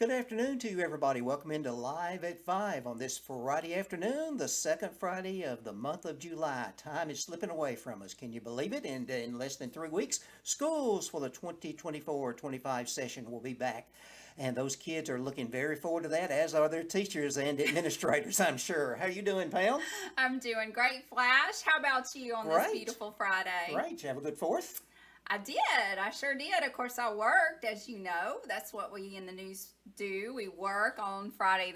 Good afternoon to you, everybody. Welcome into Live at 5 on this Friday afternoon, the second Friday of the month of July. Time is slipping away from us. Can you believe it? And in less than 3 weeks, schools for the 2024-25 session will be back. And those kids are looking very forward to that, as are their teachers and administrators, I'm sure. How you doing, Pam? I'm doing great, Flash. How about you on this Great. beautiful Friday? Great. Did you have a good 4th? I did. I sure did. Of course, I worked, as you know. That's what we in the news do. We work on Friday,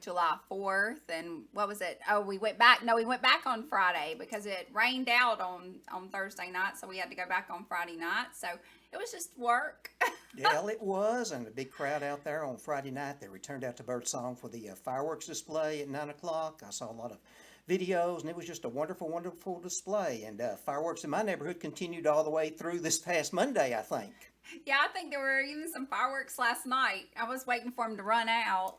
July 4th. And what was it? Oh, we went back. No, we went back on Friday because it rained out on Thursday night. So we had to go back on Friday night. So it was just work. Yeah, it was, and a big crowd out there on Friday night. They returned out to Birdsong for the fireworks display at 9 o'clock. I saw a lot of videos, and it was just a wonderful, wonderful display. And fireworks in my neighborhood continued all the way through this past Monday, I think. Yeah, I think there were even some fireworks last night. I was waiting for them to run out.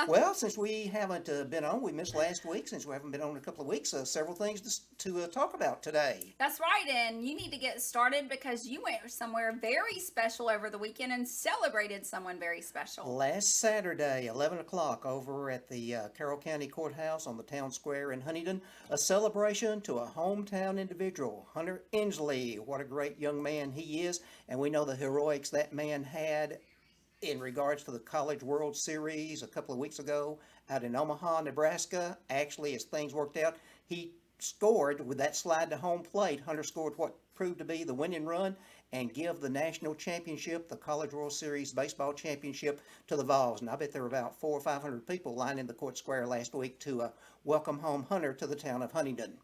Well, since we haven't been on, we missed last week. Since we haven't been on in a couple of weeks, several things to talk about today. That's right, and you need to get started because you went somewhere very special over the weekend and celebrated someone very special. Last Saturday, 11 o'clock, over at the Carroll County Courthouse on the town square in Huntington, a celebration to a hometown individual, Hunter Inslee. What a great young man he is, and we know the heroics that man had in regards to the College World Series a couple of weeks ago out in Omaha, Nebraska. Actually, as things worked out, he scored with that slide to home plate. Hunter scored what proved to be the winning run and give the national championship, the College World Series baseball championship, to the Vols. And I bet there were about 400 or 500 people lining the court square last week to welcome home Hunter to the town of Huntington.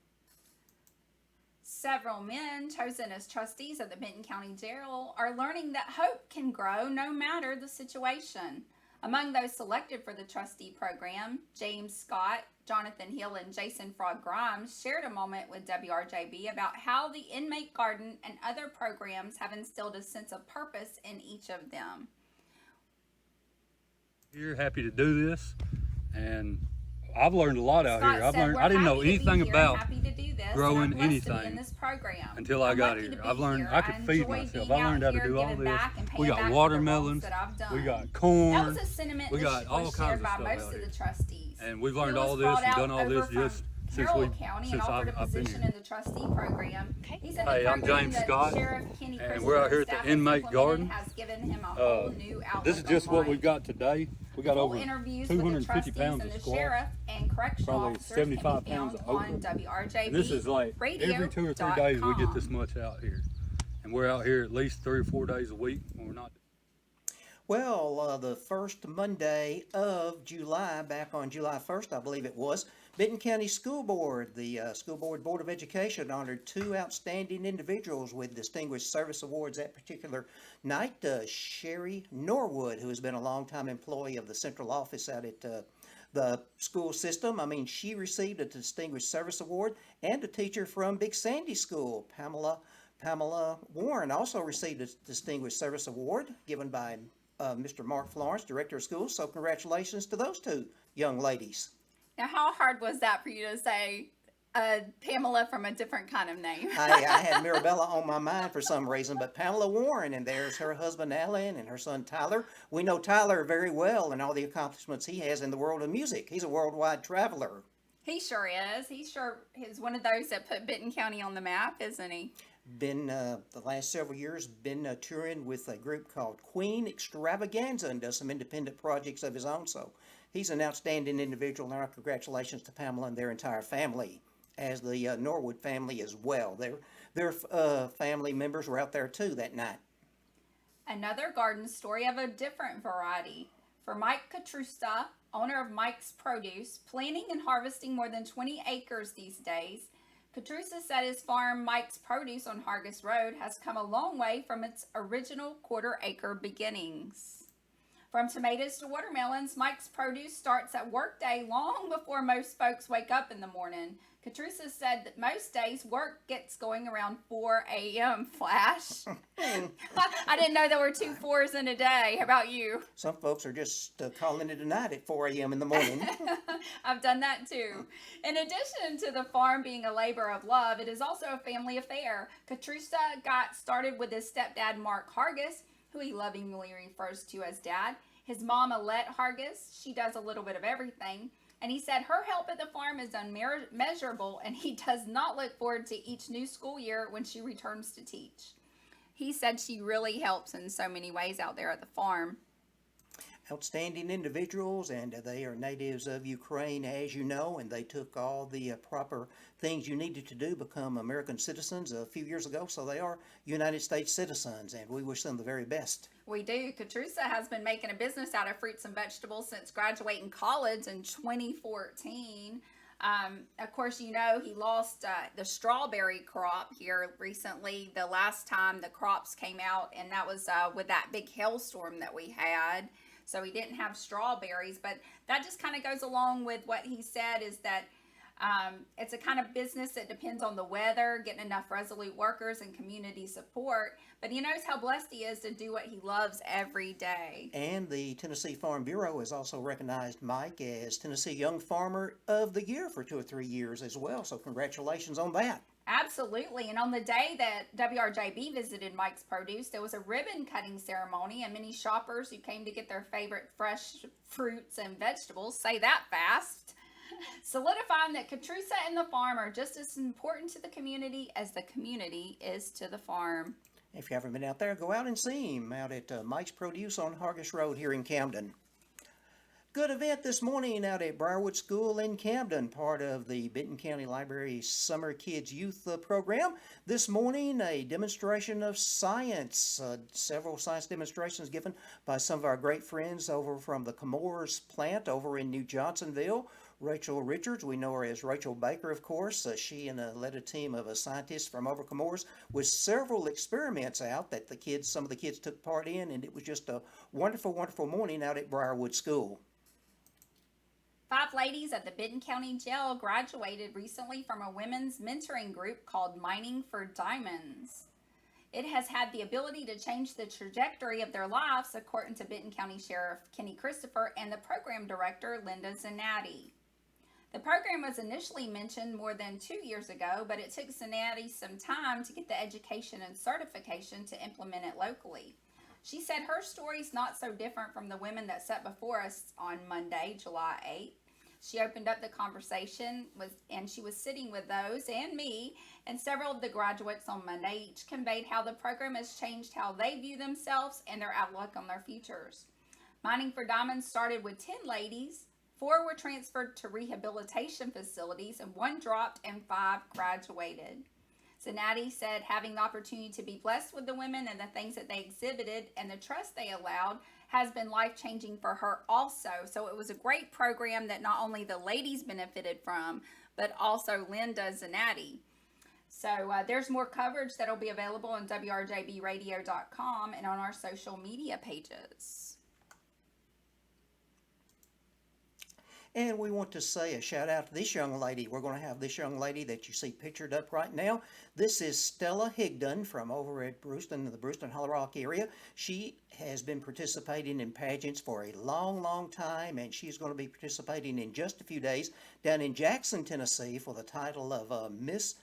Several men chosen as trustees of the Benton County Jail are learning that hope can grow no matter the situation. Among those selected for the trustee program, James Scott, Jonathan Hill, and Jason Frog Grimes shared a moment with WRJB about how the inmate garden and other programs have instilled a sense of purpose in each of them. Here, happy to do this, and I've learned a lot out Scott here. said, I didn't know "We're happy to be anything here about and happy to do this, growing and I'm blessed to be anything in this program. until I I'm got lucky here. to be I've learned here. I could feed enjoy myself. being I learned how out to here, do all giving this. back and We paying got back for the watermelons, roles that I've done. we got That corn, was a sentiment we got that all was kinds shared of by stuff most out of here. the trustees. And we've learned He was all this brought and out done all over this from just since Carroll County and offered a I've been position here. in the trustee program. He said Hey, the I'm program James that Scott, Sheriff Kenny and Christopher we're out here at staff the has inmate implemented garden. has given him a whole new outlook This is just on what we life. got today. We got Full over interviews with the 250 trustees pounds and of the squash, sheriff and correctional probably officers 75 can be pounds found of on oatmeal. WRJB And this is like every 2 or 3 days we get this much out here. And we're out here at least 3 or 4 days a week when we're not. Well, the first Monday of July, back on July 1st, I believe it was, Benton County School Board, the School Board of Education, honored two outstanding individuals with Distinguished Service Awards that particular night. Sherry Norwood, who has been a longtime employee of the central office out at the school system. I mean, she received a Distinguished Service Award, and a teacher from Big Sandy School, Pamela Warren, also received a Distinguished Service Award given by Mr. Mark Florence, Director of Schools. So congratulations to those two young ladies. Now, how hard was that for you to say Pamela from a different kind of name? I had Mirabella on my mind for some reason, but Pamela Warren, and there's her husband Alan and her son Tyler. We know Tyler very well and all the accomplishments he has in the world of music. He's a worldwide traveler. He sure is. He sure is one of those that put Benton County on the map, isn't he? Been the last several years been touring with a group called Queen Extravaganza and does some independent projects of his own. So he's an outstanding individual, and our congratulations to Pamela and their entire family, as the Norwood family as well. Their family members were out there too that night. Another garden story of a different variety. For Mike Katrusta, owner of Mike's Produce, planting and harvesting more than 20 acres these days, Katrusa said his farm, Mike's Produce on Hargis Road, has come a long way from its original quarter-acre beginnings. From tomatoes to watermelons, Mike's Produce starts at workday long before most folks wake up in the morning. Katrusa said that most days work gets going around 4 a.m. Flash. I didn't know there were 2 4s in a day. How about you? Some folks are just calling it a night at 4 a.m. in the morning. I've done that too. In addition to the farm being a labor of love, it is also a family affair. Katrusa got started with his stepdad, Mark Hargis, who he lovingly refers to as Dad. His mom, Alette Hargis, she does a little bit of everything. And he said her help at the farm is unmeasurable, and he does not look forward to each new school year when she returns to teach. He said she really helps in so many ways out there at the farm. Outstanding individuals, and they are natives of Ukraine, as you know, and they took all the proper things you needed to do, become American citizens a few years ago, so they are United States citizens, and we wish them the very best. We do. Katrusa has been making a business out of fruits and vegetables since graduating college in 2014. Of course, you know, he lost the strawberry crop here recently, the last time the crops came out, and that was with that big hailstorm that we had. So he didn't have strawberries, but that just kind of goes along with what he said, is that it's a kind of business that depends on the weather, getting enough resolute workers and community support. But he knows how blessed he is to do what he loves every day. And the Tennessee Farm Bureau has also recognized Mike as Tennessee Young Farmer of the Year for 2 or 3 years as well. So congratulations on that. Absolutely. And on the day that WRJB visited Mike's Produce, there was a ribbon cutting ceremony, and many shoppers who came to get their favorite fresh fruits and vegetables, say that fast, solidifying that Katrusa and the farm are just as important to the community as the community is to the farm. If you haven't been out there, go out and see him out at Mike's Produce on Hargis Road here in Camden. Good event this morning out at Briarwood School in Camden, part of the Benton County Library Summer Kids Youth Program. This morning, a demonstration of science, several science demonstrations given by some of our great friends over from the Comores plant over in New Johnsonville. Rachel Richards, we know her as Rachel Baker, of course. She led a team of scientists from over Comores with several experiments out that some of the kids took part in, and it was just a wonderful, wonderful morning out at Briarwood School. 5 ladies at the Benton County Jail graduated recently from a women's mentoring group called Mining for Diamonds. It has had the ability to change the trajectory of their lives, according to Benton County Sheriff Kenny Christopher and the program director, Linda Zanatti. The program was initially mentioned more than 2 years ago, but it took Zanatti some time to get the education and certification to implement it locally. She said her story is not so different from the women that sat before us on Monday, July 8th. She opened up the conversation and she was sitting with those and me and several of the graduates on Monday. Each conveyed how the program has changed how they view themselves and their outlook on their futures. Mining for Diamonds started with 10 ladies. 4 were transferred to rehabilitation facilities and 1 dropped and 5 graduated. Zanatti said having the opportunity to be blessed with the women and the things that they exhibited and the trust they allowed has been life-changing for her also. So it was a great program that not only the ladies benefited from, but also Linda Zanatti. So there's more coverage that'll be available on WRJBradio.com and on our social media pages. And we want to say a shout out to this young lady. We're going to have this young lady that you see pictured up right now. This is Stella Higdon from over at Brewston, the Brewston-Hollow Rock area. She has been participating in pageants for a long, long time, and she's going to be participating in just a few days down in Jackson, Tennessee for the title of Miss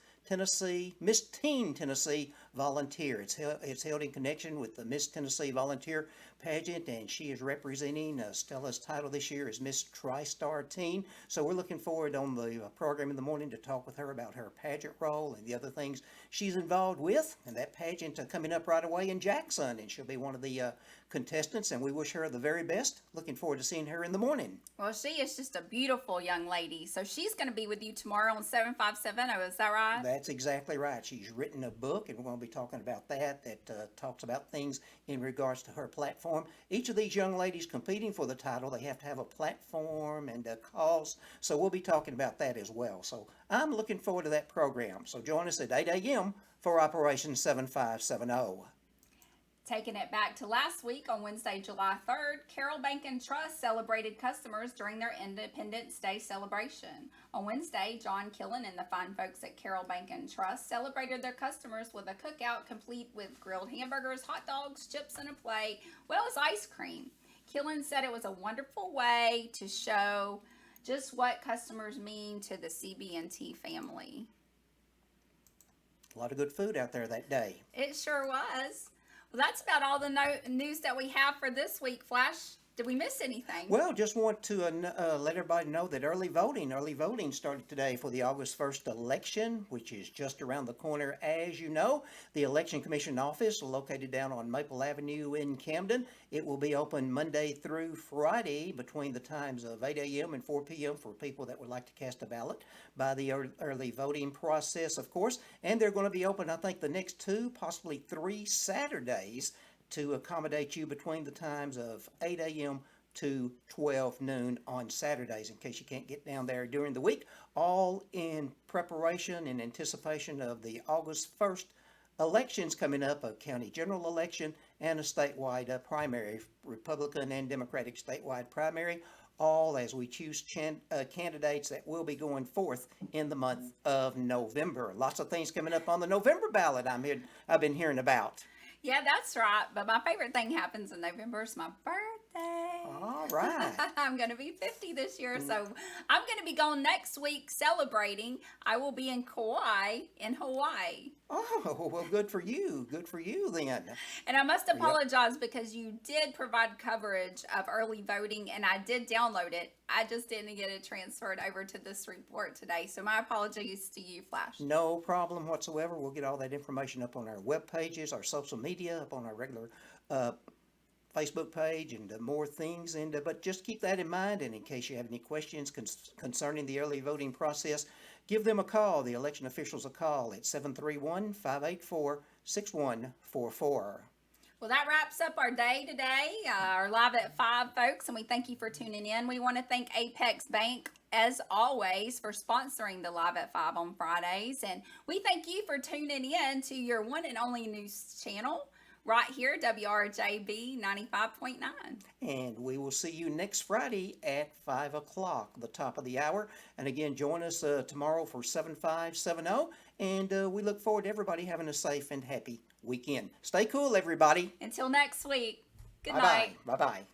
Teen Tennessee Volunteer. It's held in connection with the Miss Tennessee Volunteer pageant, and she is representing Stella's title this year is Miss TriStar Teen. So we're looking forward on the program in the morning to talk with her about her pageant role and the other things she's involved with. And that pageant coming up right away in Jackson, and she'll be one of the contestants, and we wish her the very best. Looking forward to seeing her in the morning. Well, she is just a beautiful young lady. So she's going to be with you tomorrow on 7570. Is that right? That's exactly right. She's written a book, and we're going to be talking about that talks about things in regards to her platform. Each of these young ladies competing for the title, they have to have a platform and a cause. So we'll be talking about that as well. So I'm looking forward to that program. So join us at 8 a.m. for Operation 7570. Taking it back to last week on Wednesday, July 3rd, Carroll Bank and Trust celebrated customers during their Independence Day celebration. On Wednesday, John Killen and the fine folks at Carroll Bank and Trust celebrated their customers with a cookout complete with grilled hamburgers, hot dogs, chips, and a plate, well as ice cream. Killen said it was a wonderful way to show just what customers mean to the CB&T family. A lot of good food out there that day. It sure was. Well, that's about all the news that we have for this week, Flash. Did we miss anything? Well, just want to let everybody know that early voting started today for the August 1st election, which is just around the corner. As you know, the Election Commission office located down on Maple Avenue in Camden. It will be open Monday through Friday between the times of 8 a.m. and 4 p.m. for people that would like to cast a ballot by the early voting process, of course. And they're going to be open, I think, the next 2, possibly 3 Saturdays to accommodate you between the times of 8 a.m. to 12 noon on Saturdays, in case you can't get down there during the week, all in preparation and anticipation of the August 1st elections coming up, a county general election and a statewide primary, Republican and Democratic statewide primary, all as we choose candidates that will be going forth in the month of November. Lots of things coming up on the November ballot I've been hearing about. Yeah, that's right. But my favorite thing happens in November. It's my birthday. All right. I'm going to be 50 this year, so I'm going to be gone next week celebrating. I will be in Kauai in Hawaii. Oh, well, good for you. Good for you then. And I must apologize because you did provide coverage of early voting, and I did download it. I just didn't get it transferred over to this report today. So my apologies to you, Flash. No problem whatsoever. We'll get all that information up on our web pages, our social media, up on our regular Facebook page, and more things. But just keep that in mind, and in case you have any questions concerning the early voting process, give them a call, the election officials a call at 731-584-6144. Well, that wraps up our day today, our Live at 5, folks, and we thank you for tuning in. We want to thank Apex Bank, as always, for sponsoring the Live at 5 on Fridays, and we thank you for tuning in to your one and only news channel, right here, WRJB 95.9. And we will see you next Friday at 5 o'clock, the top of the hour. And again, join us tomorrow for 7570. And we look forward to everybody having a safe and happy weekend. Stay cool, everybody. Until next week, good Bye-bye. night. Bye-bye.